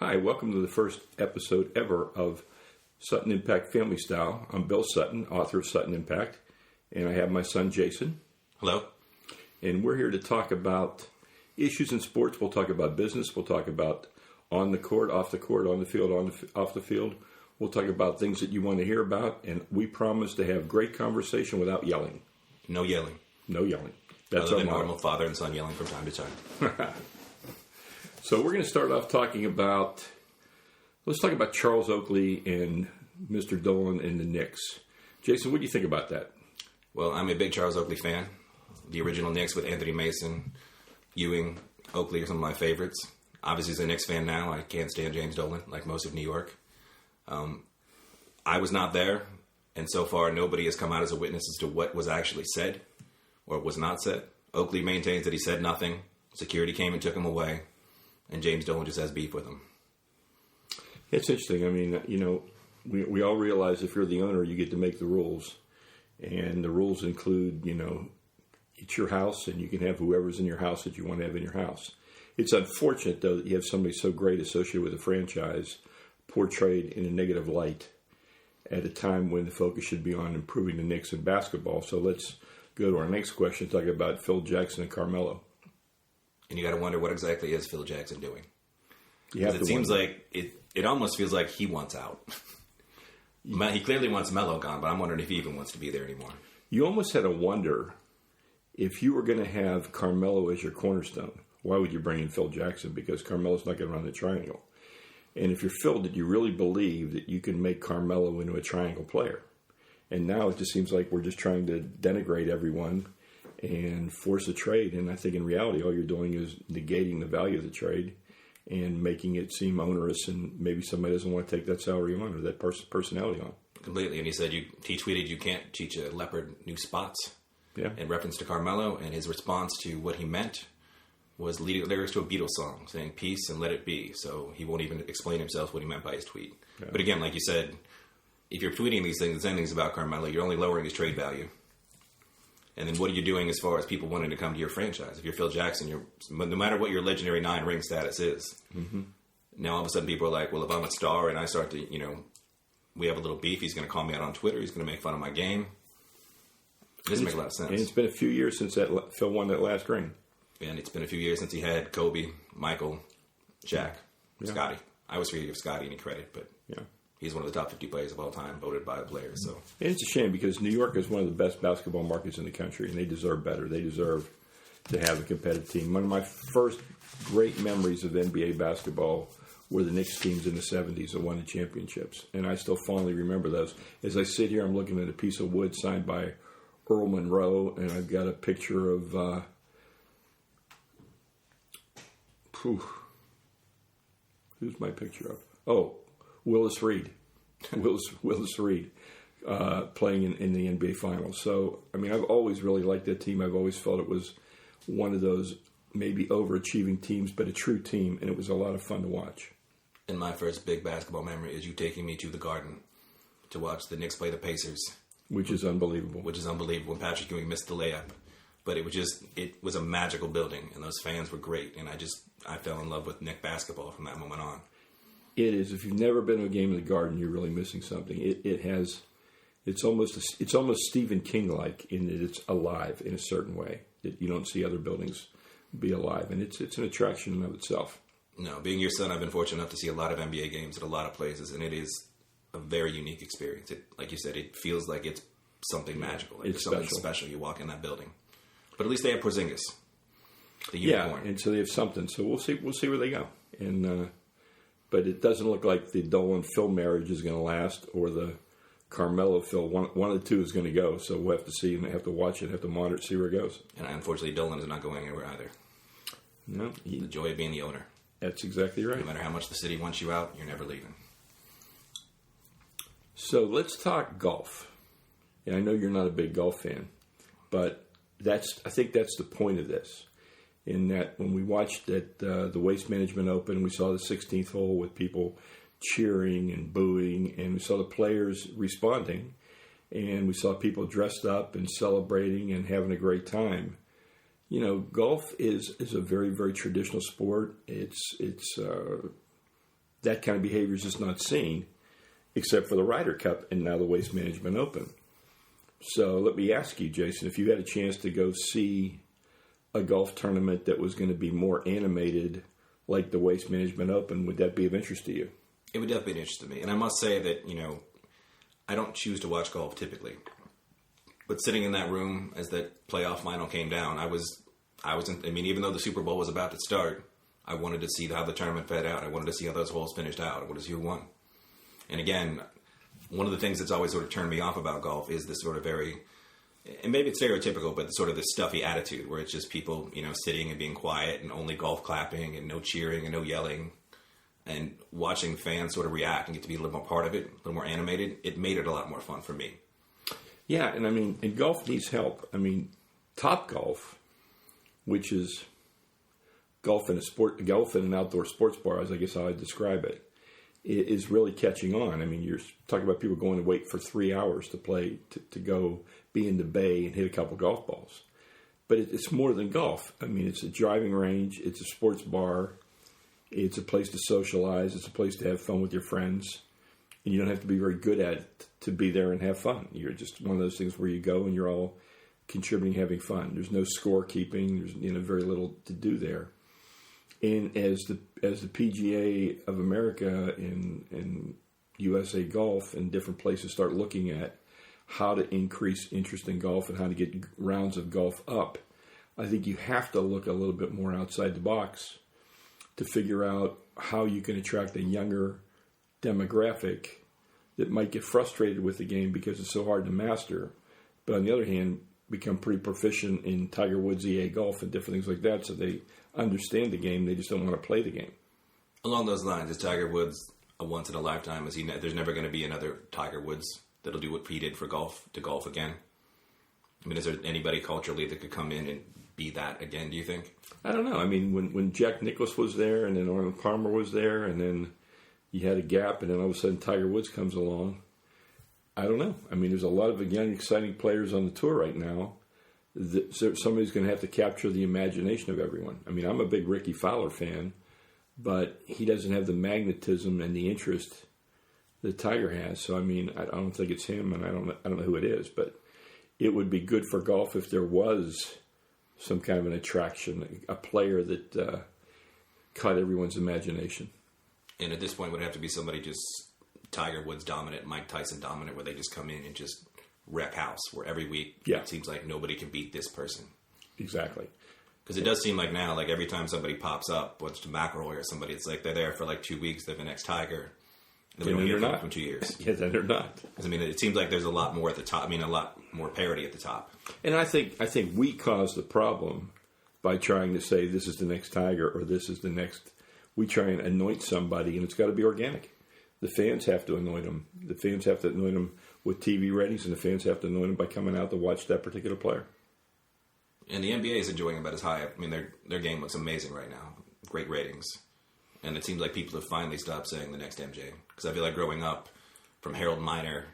Hi, welcome to the first episode ever of Sutton Impact Family Style. I'm Bill Sutton, author of Sutton Impact, and I have my son Jason. Hello. And we're here to talk about issues in sports. We'll talk about business. We'll talk about on the court, on the field, off the field. We'll talk about things that you want to hear about, and we promise to have great conversation without yelling. No yelling. No yelling. That's Other our than motto. normal father and son yelling from time to time. So we're going to start off talking about, let's talk about Charles Oakley and Mr. Dolan and the Knicks. Jason, what do you think about that? Well, I'm a big Charles Oakley fan. The original Knicks with Anthony Mason, Ewing, Oakley are some of my favorites. Obviously, as a Knicks fan now, I can't stand James Dolan, like most of New York. I was not there, and so far nobody has come out as a witness as to what was actually said or was not said. Oakley maintains that he said nothing. Security came and took him away. And James Dolan just has beef with him. It's interesting. I mean, we all realize if you're the owner, you get to make the rules. And the rules include, it's your house and you can have whoever's in your house that you want to have in your house. It's unfortunate, though, that you have somebody so great associated with a franchise portrayed in a negative light at a time when the focus should be on improving the Knicks in basketball. So let's go to our next question, talk about Phil Jackson and Carmelo. And you got to wonder, what exactly is Phil Jackson doing? It seems like it almost feels like he wants out. He clearly wants Melo gone, but I'm wondering if he even wants to be there anymore. You almost had to wonder, if you were going to have Carmelo as your cornerstone, why would you bring in Phil Jackson? Because Carmelo's not going to run the triangle. And if you're Phil, did you really believe that you can make Carmelo into a triangle player? And now it just seems like we're just trying to denigrate everyone and force a trade. And I think in reality, all you're doing is negating the value of the trade and making it seem onerous, and maybe somebody doesn't want to take that salary on or that personality on. Completely. And he said, he tweeted, you can't teach a leopard new spots. Yeah. In reference to Carmelo, and his response to what he meant was lyrics to a Beatles song saying peace and let it be. So he won't even explain himself what he meant by his tweet. Yeah. But again, like you said, if you're tweeting these things and saying things about Carmelo, you're only lowering his trade value. And then what are you doing as far as people wanting to come to your franchise? If you're Phil Jackson, no matter what your legendary 9-ring status is, now all of a sudden people are like, well, if I'm a star and I start to, we have a little beef, he's going to call me out on Twitter, he's going to make fun of my game. It doesn't make a lot of sense. And it's been a few years since Phil won that last ring. And it's been a few years since he had Kobe, Michael, Shaq, Scotty. I always forget to give Scotty any credit, but he's one of the top 50 players of all time, voted by the players. So and it's a shame because New York is one of the best basketball markets in the country, and they deserve better. They deserve to have a competitive team. One of my first great memories of NBA basketball were the Knicks teams in the 70s that won the championships, and I still fondly remember those. As I sit here, I'm looking at a piece of wood signed by Earl Monroe, and I've got a picture of who's my picture of? Oh, Willis Reed. Willis Reed playing in the NBA Finals. So, I mean, I've always really liked that team. I've always felt it was one of those maybe overachieving teams, but a true team, and it was a lot of fun to watch. And my first big basketball memory is you taking me to the Garden to watch the Knicks play the Pacers. Which is unbelievable. When Patrick Ewing missed the layup. But it was a magical building, and those fans were great, and I fell in love with Knick basketball from that moment on. It is. If you've never been to a game in the Garden, you're really missing something. It's almost Stephen King-like in that it's alive in a certain way that you don't see other buildings be alive, and it's an attraction in and of itself. No, being your son, I've been fortunate enough to see a lot of NBA games at a lot of places, and it is a very unique experience. Like you said, it feels like it's something magical. Like it's something special. You walk in that building. But at least they have Porzingis, the unicorn. Yeah, and so they have something. So we'll see where they go. And but it doesn't look like the Dolan-Phil marriage is going to last, or the Carmelo-Phil. One of the two is going to go. So we'll have to see, and have to watch it, have to monitor it, see where it goes. And unfortunately, Dolan is not going anywhere either. No, the joy of being the owner. That's exactly right. No matter how much the city wants you out, you're never leaving. So let's talk golf. And I know you're not a big golf fan, but I think that's the point of this. In that when we watched at the Waste Management Open, we saw the 16th hole with people cheering and booing, and we saw the players responding, and we saw people dressed up and celebrating and having a great time. You know, golf is a very, very traditional sport. It's that kind of behavior is just not seen, except for the Ryder Cup and now the Waste Management Open. So let me ask you, Jason, if you had a chance to go see a golf tournament that was going to be more animated like the Waste Management Open, would that be of interest to you? It would definitely be an interest to me. And I must say that, I don't choose to watch golf typically. But sitting in that room as that playoff final came down, even though the Super Bowl was about to start, I wanted to see how the tournament fed out. I wanted to see how those holes finished out. I wanted to see who won. And again, one of the things that's always sort of turned me off about golf is this sort of very, and maybe it's stereotypical, but sort of this stuffy attitude where it's just people, sitting and being quiet and only golf clapping and no cheering and no yelling. And watching fans sort of react and get to be a little more part of it, a little more animated, it made it a lot more fun for me. Yeah, and golf needs help. Topgolf, which is golf in an outdoor sports bar, as I guess how I'd describe it, is really catching on. You're talking about people going to wait for 3 hours to play, to go be in the bay and hit a couple golf balls. But it's more than golf. It's a driving range. It's a sports bar. It's a place to socialize. It's a place to have fun with your friends. And you don't have to be very good at it to be there and have fun. You're just one of those things where you go and you're all contributing, having fun. There's no scorekeeping. There's very little to do there. And as the PGA of America and USA Golf and different places start looking at how to increase interest in golf and how to get rounds of golf up, I think you have to look a little bit more outside the box to figure out how you can attract a younger demographic that might get frustrated with the game because it's so hard to master, but on the other hand, become pretty proficient in Tiger Woods EA golf and different things like that, so they understand the game, they just don't want to play the game. Along those lines, is Tiger Woods a once-in-a-lifetime? There's never going to be another Tiger Woods that'll do what he did for golf again? Is there anybody culturally that could come in and be that again, do you think? I don't know. When Jack Nicklaus was there and then Arnold Palmer was there and then you had a gap and then all of a sudden Tiger Woods comes along, I don't know. There's a lot of young, exciting players on the tour right now. So somebody's going to have to capture the imagination of everyone. I'm a big Ricky Fowler fan, but he doesn't have the magnetism and the interest that Tiger has. So, I don't think it's him, and I don't know who it is. But it would be good for golf if there was some kind of an attraction, a player that caught everyone's imagination. And at this point, would it have to be somebody just Tiger Woods dominant, Mike Tyson dominant, where they just come in and just wreck house, where every week it seems like nobody can beat this person. Exactly. Because it does seem like now, like every time somebody pops up, whether it's McIlroy or somebody, it's like they're there for like 2 weeks, they're the next Tiger. And then we don't hear from them for 2 years. Yeah, then they're not. Because it seems like there's a lot more at the top. A lot more parity at the top. And I think we caused the problem by trying to say this is the next Tiger or this is the next. We try and anoint somebody, and it's got to be organic. The fans have to anoint them. The fans have to anoint them with TV ratings, and the fans have to anoint them by coming out to watch that particular player. And the NBA is enjoying about as high. Their game looks amazing right now. Great ratings. And it seems like people have finally stopped saying the next MJ. Because I feel like growing up, from Harold Miner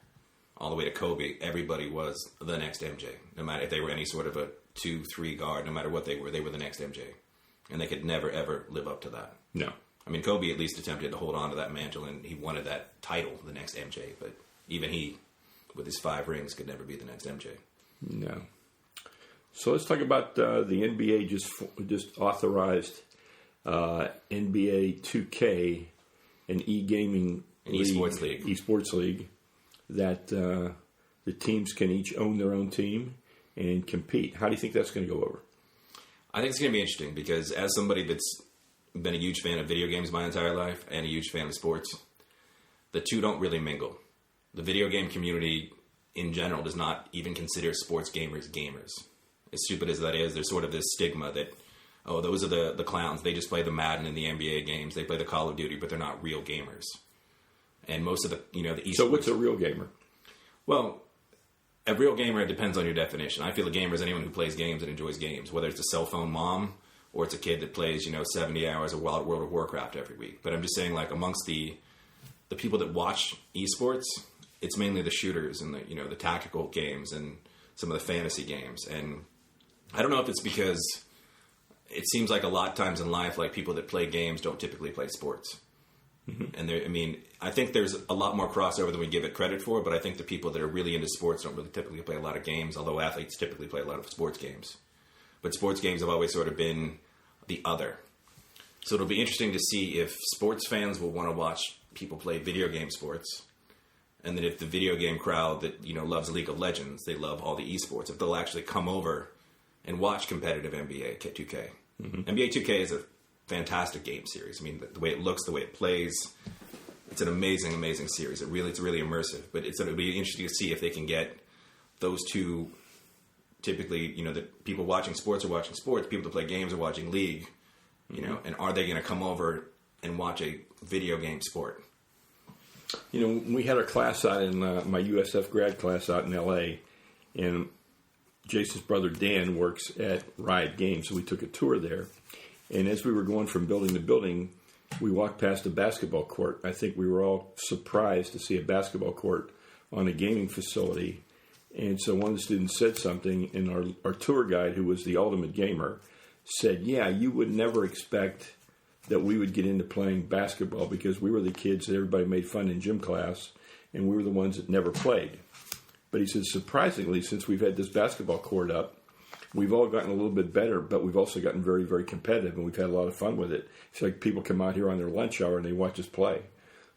all the way to Kobe, everybody was the next MJ. No matter if they were any sort of a 2-3 guard, no matter what they were the next MJ. And they could never, ever live up to that. No. Kobe at least attempted to hold on to that mantle, and he wanted that title, the next MJ. But even he, with his 5 rings, could never be the next MJ. No. So let's talk about the NBA just authorized NBA 2K, an e-gaming esports league. Esports league that the teams can each own their own team and compete. How do you think that's going to go over? I think it's going to be interesting because as somebody that's been a huge fan of video games my entire life and a huge fan of sports, the two don't really mingle. The video game community in general does not even consider sports gamers gamers. As stupid as that is, there's sort of this stigma that, oh, those are the clowns. They just play the Madden and the NBA games. They play the Call of Duty, but they're not real gamers. And most of the esports. So what's a real gamer? Well, a real gamer, it depends on your definition. I feel a gamer is anyone who plays games and enjoys games, whether it's a cell phone mom or it's a kid that plays, 70 hours of World of Warcraft every week. But I'm just saying, like, amongst the people that watch esports, it's mainly the shooters and the tactical games and some of the fantasy games. And I don't know if it's because it seems like a lot of times in life, like people that play games don't typically play sports. And I think there's a lot more crossover than we give it credit for, but I think the people that are really into sports don't really typically play a lot of games, although athletes typically play a lot of sports games. But sports games have always sort of been the other. So it'll be interesting to see if sports fans will want to watch people play video game sports, and then if the video game crowd that loves League of Legends, they love all the esports, if they'll actually come over and watch competitive NBA 2K. NBA 2K is a fantastic game series. I mean, the way it looks, the way it plays, it's an amazing, amazing series. It's really immersive. But it'll be interesting to see if they can get those two. Typically, the people watching sports are watching sports. People that play games are watching League. And are they going to come over and watch a video game sport? We had our class out in my USF grad class out in L.A., and Jason's brother Dan works at Riot Games, so we took a tour there. And as we were going from building to building, we walked past a basketball court. I think we were all surprised to see a basketball court on a gaming facility. And so one of the students said something, and our tour guide, who was the ultimate gamer, said, yeah, you would never expect that we would get into playing basketball because we were the kids that everybody made fun in gym class, and we were the ones that never played. But he said, surprisingly, since we've had this basketball court up, we've all gotten a little bit better, but we've also gotten very, very competitive, and we've had a lot of fun with it. It's like people come out here on their lunch hour and they watch us play.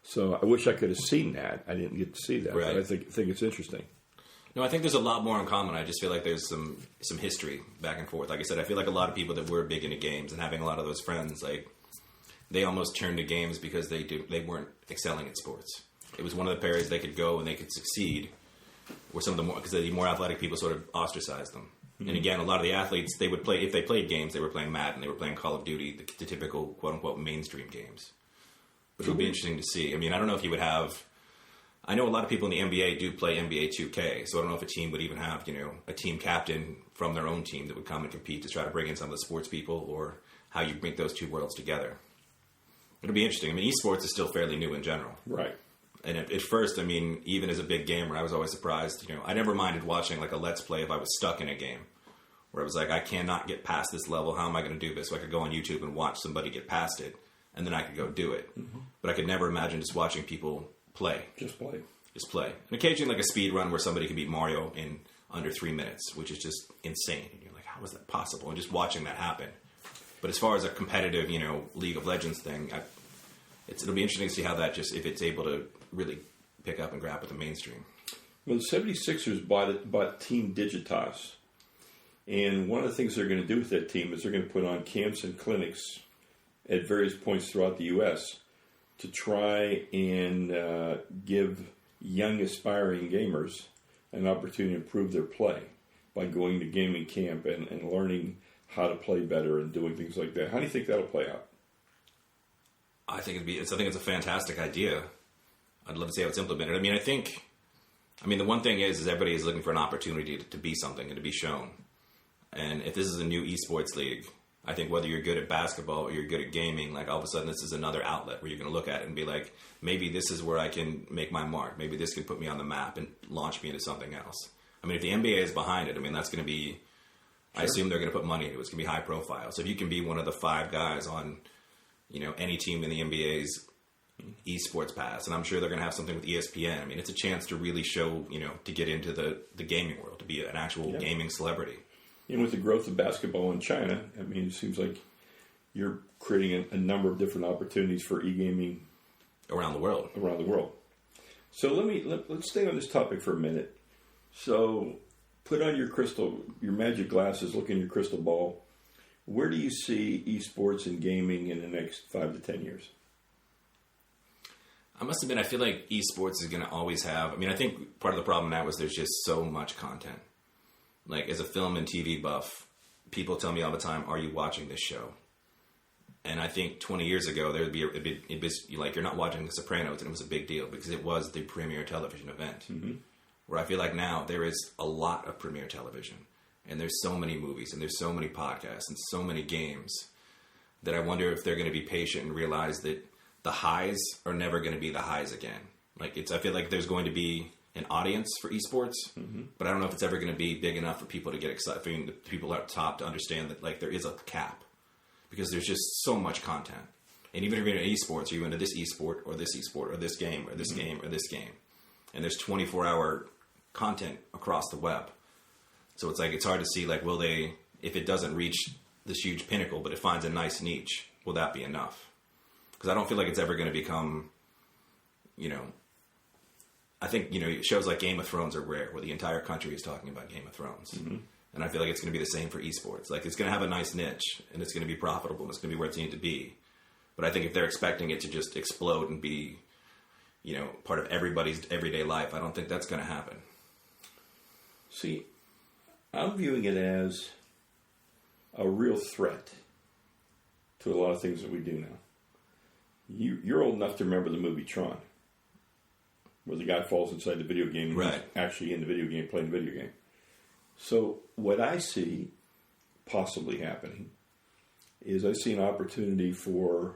So I wish I could have seen that. I didn't get to see that, right. But I think it's interesting. No, I think there's a lot more in common. I just feel like there's some history back and forth. Like I said, I feel like a lot of people that were big into games and having a lot of those friends, like they almost turned to games because they weren't excelling at sports. It was one of the areas they could go and they could succeed. Where some of the more athletic people sort of ostracized them. And again, a lot of the athletes, they would play, if they played games, they were playing Madden, they were playing Call of Duty, the typical quote-unquote mainstream games. But it'll be interesting to see. I mean, I don't know if you would have, I know a lot of people in the NBA do play NBA 2K, so I don't know if a team would even have, a team captain from their own team that would come and compete to try to bring in some of the sports people, or how you bring those two worlds together. It'll be interesting. I mean, esports is still fairly new in general. Right. And at first, I mean, even as a big gamer, I was always surprised. I never minded watching like a Let's Play if I was stuck in a game. Where I was like, I cannot get past this level. How am I going to do this? So I could go on YouTube and watch somebody get past it, and then I could go do it. But I could never imagine just watching people play. Just play. And occasionally like a speed run where somebody could beat Mario in under 3 minutes, which is just insane. And you're like, how is that possible? And just watching that happen. But as far as a competitive, League of Legends thing, it'll be interesting to see how that if it's able to really pick up and grab with the mainstream. Well, the 76ers bought Team Digitas. And one of the things they're going to do with that team is they're going to put on camps and clinics at various points throughout the U.S. to try and give young aspiring gamers an opportunity to improve their play by going to gaming camp and learning how to play better and doing things like that. How do you think that'll play out? I think it's a fantastic idea. I'd love to see how it's implemented. I mean, the one thing is everybody is looking for an opportunity to be something and to be shown. And if this is a new esports league, I think whether you're good at basketball or you're good at gaming, like all of a sudden this is another outlet where you're going to look at it and be like, maybe this is where I can make my mark. Maybe this can put me on the map and launch me into something else. I mean, if the NBA is behind it, I mean, that's going to be, sure. I assume they're going to put money into it. It's going to be high profile. So if you can be one of the 5 guys on, any team in the NBA's esports pass, and I'm sure they're going to have something with ESPN. I mean, it's a chance to really show, to get into the gaming world, to be an actual gaming celebrity. And with the growth of basketball in China, I mean, it seems like you're creating a number of different opportunities for e-gaming around the world. So let's stay on this topic for a minute. So put on your magic glasses, look in your crystal ball. Where do you see esports and gaming in the next 5 to 10 years? I must admit, I feel like esports is going to always have... I mean, I think part of the problem now is there's just so much content. Like, as a film and TV buff, people tell me all the time, are you watching this show? And I think 20 years ago, there would be it'd be like, you're not watching The Sopranos, and it was a big deal because it was the premier television event. Where I feel like now there is a lot of premier television. And there's so many movies, and there's so many podcasts, and so many games that I wonder if they're going to be patient and realize that the highs are never going to be the highs again. Like, I feel like there's going to be an audience for esports, but I don't know if it's ever going to be big enough for people to get excited, for the people at top to understand that, like, there is a cap because there's just so much content. And even if you're into esports, you're into this esport or this esport or this game or this game or this game. And there's 24-hour content across the web. So it's like, it's hard to see, like, will they, if it doesn't reach this huge pinnacle, but it finds a nice niche, will that be enough? Because I don't feel like it's ever going to become, I think, shows like Game of Thrones are rare, where the entire country is talking about Game of Thrones. Mm-hmm. And I feel like it's going to be the same for esports. Like, it's going to have a nice niche, and it's going to be profitable, and it's going to be where it's needed to be. But I think if they're expecting it to just explode and be, part of everybody's everyday life, I don't think that's going to happen. See, I'm viewing it as a real threat to a lot of things that we do now. You're old enough to remember the movie Tron, where the guy falls inside the video game and right. he's actually in the video game, playing the video game. So what I see possibly happening is I see an opportunity for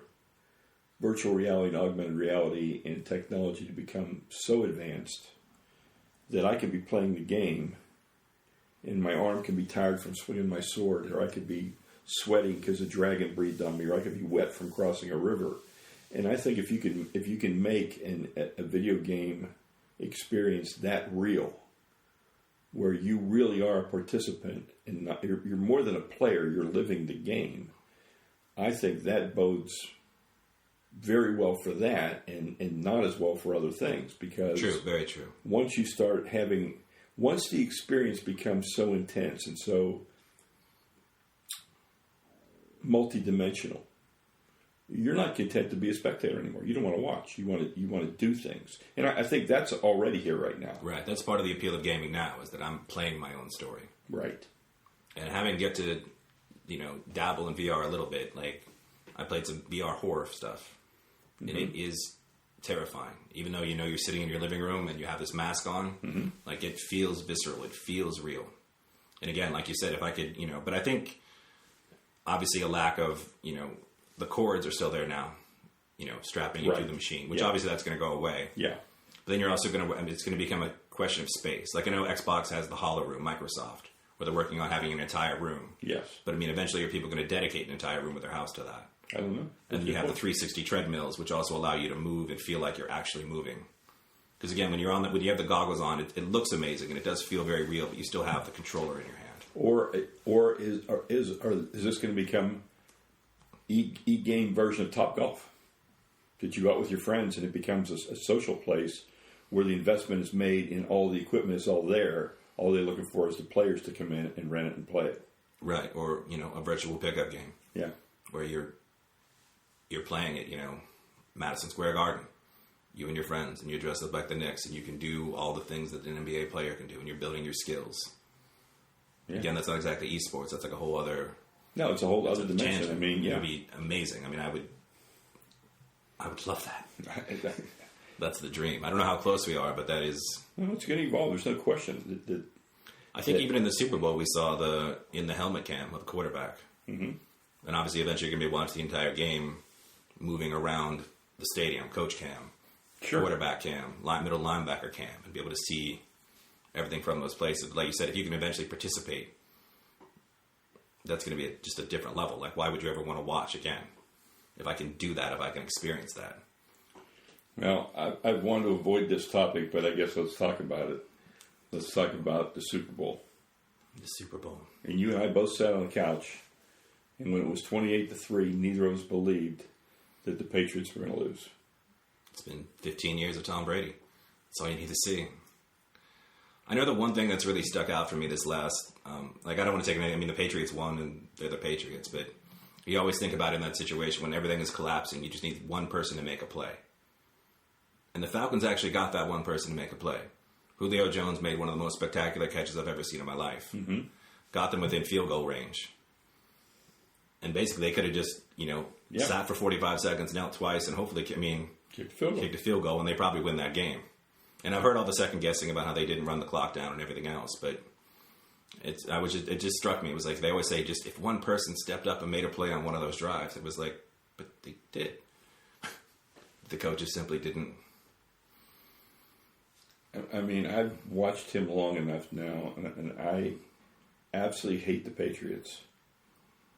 virtual reality and augmented reality and technology to become so advanced that I can be playing the game and my arm can be tired from swinging my sword, or I could be sweating because a dragon breathed on me, or I could be wet from crossing a river. And I think if you can make a video game experience that real, where you really are a participant and you're more than a player, you're living the game, I think that bodes very well for that and not as well for other things. Because true, very true. Once the experience becomes so intense and so multidimensional, you're not content to be a spectator anymore. You don't want to watch. You want to do things. And I think that's already here right now. Right. That's part of the appeal of gaming now, is that I'm playing my own story. Right. And having get to, dabble in VR a little bit, like I played some VR horror stuff, and it is terrifying. Even though you're sitting in your living room and you have this mask on, like it feels visceral. It feels real. And again, like you said, if I could, but I think obviously a lack of, the cords are still there now, strapping you to the machine, which obviously that's going to go away. Yeah. But then you're also it's going to become a question of space. Like I know Xbox has the Hollow Room, Microsoft, where they're working on having an entire room. Yes. But eventually are people going to dedicate an entire room of their house to that? I don't know. And you have the 360 treadmills, which also allow you to move and feel like you're actually moving. Because again, when you have the goggles on, it looks amazing and it does feel very real, but you still have the controller in your hand. Or is this going to become e-game version of Top Golf? That you go out with your friends and it becomes a social place where the investment is made and all the equipment is all there. All they're looking for is the players to come in and rent it and play it. Right. Or, a virtual pickup game. Yeah. Where you're playing at, Madison Square Garden. You and your friends, and you're dressed up like the Knicks, and you can do all the things that an NBA player can do, and you're building your skills. Yeah. Again, that's not exactly esports. That's like a whole other... No, it's a whole other dimension. Tangent. It would be amazing. I would love that. That's the dream. I don't know how close we are, but that is... Well, it's going to evolve. There's no question. I think even in the Super Bowl, we saw in the helmet cam of the quarterback. Mm-hmm. And obviously, eventually, you're going to be able to watch the entire game moving around the stadium, coach cam, quarterback cam, middle linebacker cam, and be able to see everything from those places. Like you said, if you can eventually participate, that's going to be just a different level. Like, why would you ever want to watch again? If I can do that, if I can experience that. Well, I've wanted to avoid this topic, but I guess let's talk about it. Let's talk about the Super Bowl. The Super Bowl. And you and I both sat on the couch, and when it was 28-3, neither of us believed that the Patriots were going to lose. It's been 15 years of Tom Brady. That's all you need to see. I know the one thing that's really stuck out for me this last, I don't want to take anything. I mean, the Patriots won, and they're the Patriots, but you always think about it in that situation when everything is collapsing, you just need one person to make a play. And the Falcons actually got that one person to make a play. Julio Jones made one of the most spectacular catches I've ever seen in my life. Mm-hmm. Got them within field goal range. And basically, they could have just, sat for 45 seconds, knelt twice, and hopefully, kicked a field goal, and they probably win that game. And I've heard all the second guessing about how they didn't run the clock down and everything else, but it just struck me. It was like they always say, just if one person stepped up and made a play on one of those drives, it was like, but they did. The coaches simply didn't. I mean, I've watched him long enough now, and I absolutely hate the Patriots.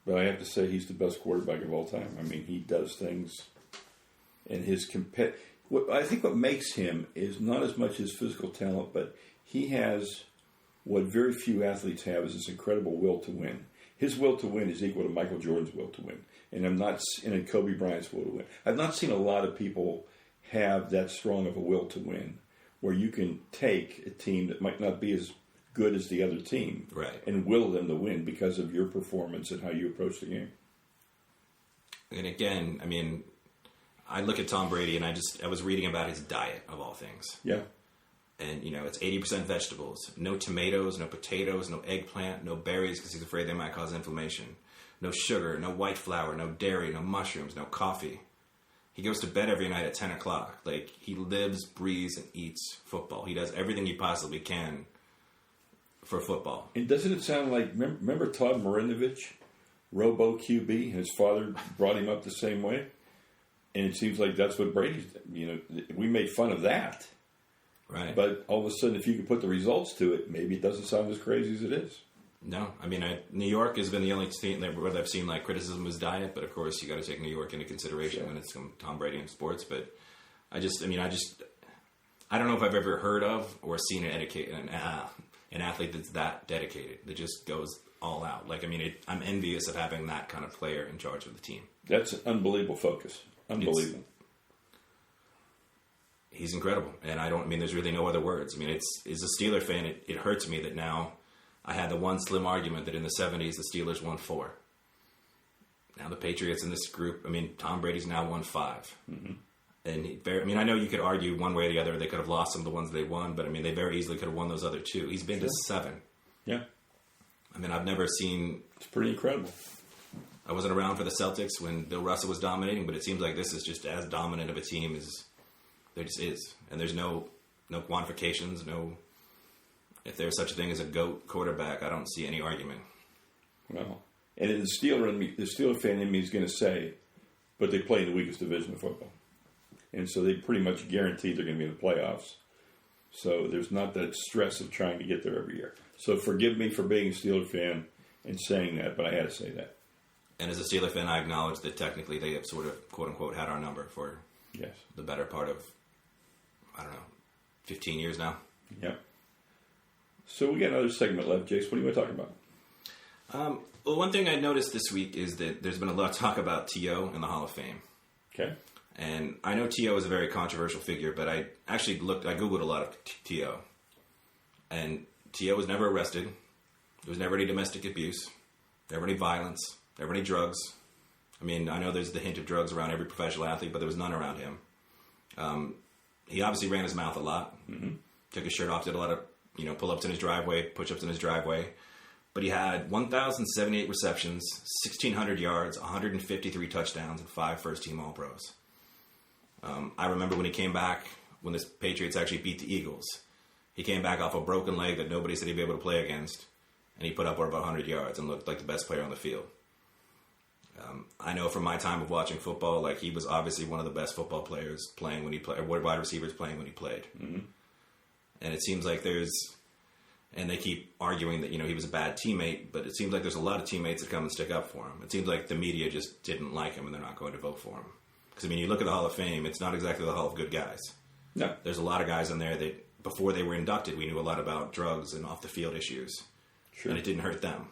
But I have to say he's the best quarterback of all time. I mean, he does things, and his I think what makes him is not as much his physical talent, but he has what very few athletes have is this incredible will to win. His will to win is equal to Michael Jordan's will to win, and Kobe Bryant's will to win. I've not seen a lot of people have that strong of a will to win, where you can take a team that might not be as good as the other team, right, and will them to win because of your performance and how you approach the game. And again, I mean, I look at Tom Brady, and I was reading about his diet of all things. Yeah. And, it's 80% vegetables. No tomatoes, no potatoes, no eggplant, no berries because he's afraid they might cause inflammation. No sugar, no white flour, no dairy, no mushrooms, no coffee. He goes to bed every night at 10 o'clock. Like, he lives, breathes, and eats football. He does everything he possibly can for football. And doesn't it sound like, remember Todd Marinovich, Robo QB? His father brought him up the same way? And it seems like that's what Brady's, we made fun of that. Right. But all of a sudden, if you can put the results to it, maybe it doesn't sound as crazy as it is. No. I mean, New York has been the only team where I've seen, like, criticism of his diet. But, of course, you got to take New York into consideration when it's Tom Brady in sports. But I don't know if I've ever heard of or seen an athlete that's that dedicated, that just goes all out. Like, I mean, I'm envious of having that kind of player in charge of the team. That's an unbelievable focus. Unbelievable. He's incredible. And there's really no other words. I mean, as a Steeler fan, it hurts me that now I had the one slim argument that in the 70s, the Steelers won 4. Now the Patriots in this group, Tom Brady's now won 5. Mm-hmm. And I know you could argue one way or the other, they could have lost some of the ones they won, but they very easily could have won those other 2. He's been to 7. Yeah. I've never seen... It's pretty incredible. I wasn't around for the Celtics when Bill Russell was dominating, but it seems like this is just as dominant of a team as there just is. And there's no quantifications, if there's such a thing as a GOAT quarterback, I don't see any argument. Well, and the Steeler fan in me is going to say, but they play in the weakest division of football. And so they pretty much guarantee they're going to be in the playoffs. So there's not that stress of trying to get there every year. So forgive me for being a Steeler fan and saying that, but I had to say that. And as a Steeler fan, I acknowledge that technically they have sort of, quote-unquote, had our number for the better part of, 15 years now. Yeah. So we got another segment left. Jace, what do you want to talk about? Well, one thing I noticed this week is that there's been a lot of talk about T.O. in the Hall of Fame. Okay. And I know T.O. is a very controversial figure, but I actually I Googled a lot of T.O. And T.O. was never arrested. There was never any domestic abuse. Never any violence. Never any drugs. I know there's the hint of drugs around every professional athlete, but there was none around him. He obviously ran his mouth a lot. Mm-hmm. Took his shirt off, did a lot of, pull-ups in his driveway, push-ups in his driveway. But he had 1,078 receptions, 1,600 yards, 153 touchdowns, and 5 first-team All-Pros. I remember when he came back, when the Patriots actually beat the Eagles. He came back off a broken leg that nobody said he'd be able to play against, and he put up over 100 yards and looked like the best player on the field. I know from my time of watching football, like, he was obviously one of the best football players playing when he played, or wide receivers playing when he played. Mm-hmm. And it seems like and they keep arguing that, he was a bad teammate, but it seems like there's a lot of teammates that come and stick up for him. It seems like the media just didn't like him and they're not going to vote for him. Because, you look at the Hall of Fame, it's not exactly the Hall of good guys. No. There's a lot of guys in there that, before they were inducted, we knew a lot about drugs and off-the-field issues. Sure. And it didn't hurt them.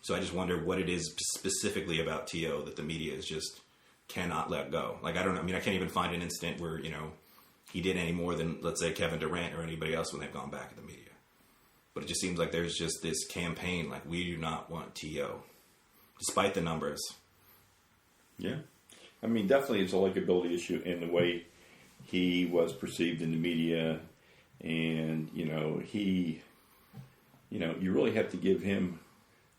So I just wonder what it is specifically about T.O. that the media is just cannot let go. Like, I don't know. I can't even find an instant where, he did any more than, let's say, Kevin Durant or anybody else when they've gone back at the media. But it just seems like there's just this campaign, like, we do not want T.O., despite the numbers. Yeah. Definitely it's a likability issue in the way he was perceived in the media. And, you really have to give him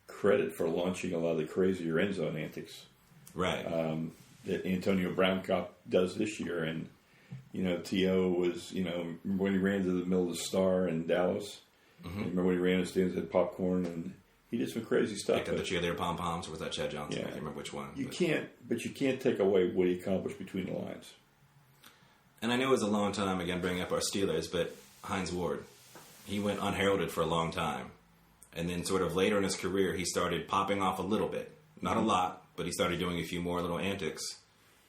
credit for launching a lot of the crazier end zone antics. Right. That Antonio Brown Cop does this year. And, T.O. was, remember when he ran to the middle of the Star in Dallas? Mm-hmm. Remember when he ran and stands had popcorn and he did some crazy stuff. Picked up the cheerleader pom-poms, or was that Chad Johnson? I can't remember which one. You can't take away what he accomplished between the lines. And I know it was a long time, again, bringing up our Steelers, but Hines Ward, he went unheralded for a long time. And then sort of later in his career, he started popping off a little bit. Not a lot, but he started doing a few more little antics,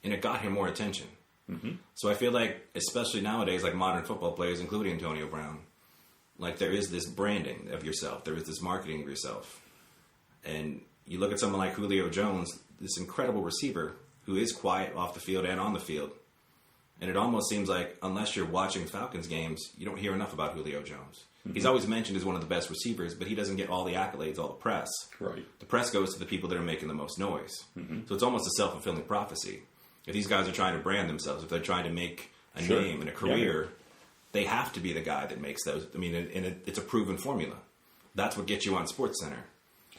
and it got him more attention. Mm-hmm. So I feel like, especially nowadays, like modern football players, including Antonio Brown, like there is this branding of yourself. There is this marketing of yourself. And you look at someone like Julio Jones, this incredible receiver who is quiet off the field and on the field. And it almost seems like unless you're watching Falcons games, you don't hear enough about Julio Jones. Mm-hmm. He's always mentioned as one of the best receivers, but he doesn't get all the accolades, all the press. Right. The press goes to the people that are making the most noise. Mm-hmm. So it's almost a self-fulfilling prophecy. If these guys are trying to brand themselves, if they're trying to make a name and a career, they have to be the guy that makes those. I mean, and it's a proven formula. That's what gets you on SportsCenter.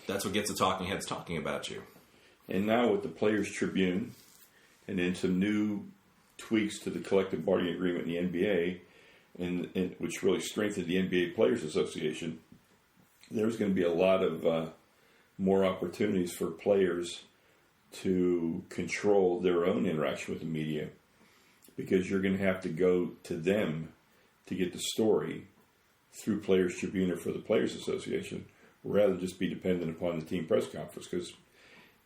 That's what gets the talking heads talking about you. And now with the Players Tribune and then some new tweaks to the collective bargaining agreement in the NBA, and which really strengthened the NBA Players Association, there's going to be a lot of more opportunities for players to control their own interaction with the media, because you're going to have to go to them to get the story through Players Tribune or for the Players Association, rather than just be dependent upon the team press conference. Because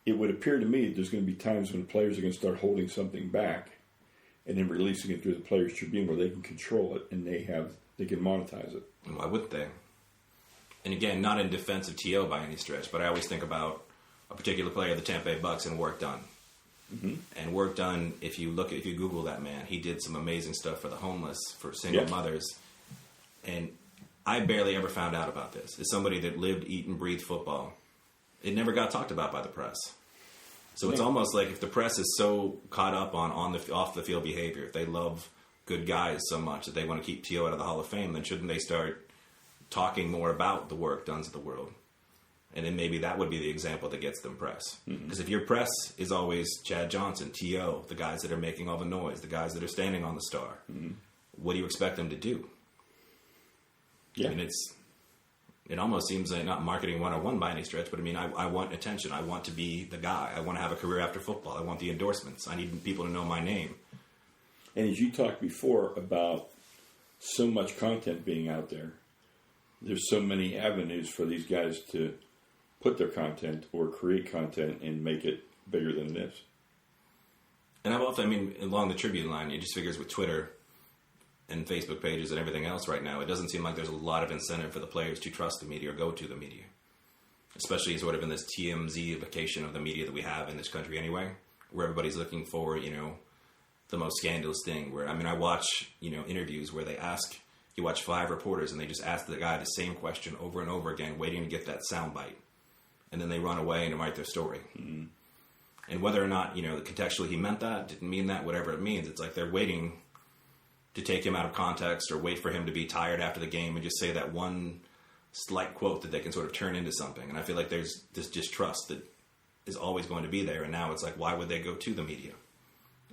it would appear to me that there's going to be times when players are going to start holding something back and then releasing it through the Players Tribune, where they can control it and they can monetize it. Why wouldn't they? And again, not in defense of T.O. by any stretch, but I always think about a particular player, the Tampa Bay Bucks, and Work Done. Mm-hmm. And Work Done, if you Google that man, he did some amazing stuff for the homeless, for single mothers. And I barely ever found out about this. As somebody that lived, eat, and breathed football, it never got talked about by the press. So it's almost like if the press is so caught up on off the field behavior, if they love good guys so much that they want to keep T.O. out of the Hall of Fame, then shouldn't they start talking more about the Work Dones of the world? And then maybe that would be the example that gets them press. Because if your press is always Chad Johnson, T.O., the guys that are making all the noise, the guys that are standing on the star, what do you expect them to do? Yeah. I mean, it almost seems like not marketing 101 by any stretch, but I mean, I want attention. I want to be the guy. I want to have a career after football. I want the endorsements. I need people to know my name. And as you talked before about so much content being out there, there's so many avenues for these guys to put their content or create content and make it bigger than it is. And along the Tribune line, it just figures with Twitter and Facebook pages and everything else right now, it doesn't seem like there's a lot of incentive for the players to trust the media or go to the media. Especially sort of in this TMZ-ification of the media that we have in this country anyway, where everybody's looking for, the most scandalous thing. Where, I watch, interviews where you watch 5 reporters and they just ask the guy the same question over and over again, waiting to get that soundbite. And then they run away and write their story. Mm-hmm. And whether or not, contextually he meant that, didn't mean that, whatever it means, it's like they're waiting to take him out of context or wait for him to be tired after the game and just say that one slight quote that they can sort of turn into something. And I feel like there's this distrust that is always going to be there. And now it's like, why would they go to the media?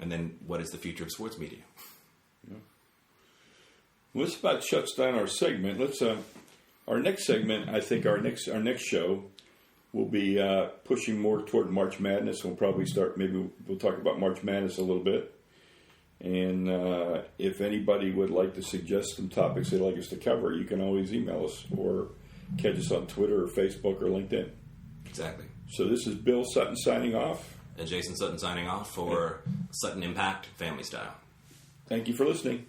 And then what is the future of sports media? Yeah. Well, this about shuts down our segment. Let's our next segment, I think our next show will be pushing more toward March Madness. We'll probably we'll talk about March Madness a little bit. And if anybody would like to suggest some topics they'd like us to cover, you can always email us or catch us on Twitter or Facebook or LinkedIn. Exactly. So this is Bill Sutton signing off. And Jason Sutton signing off for Sutton Impact Family Style. Thank you for listening.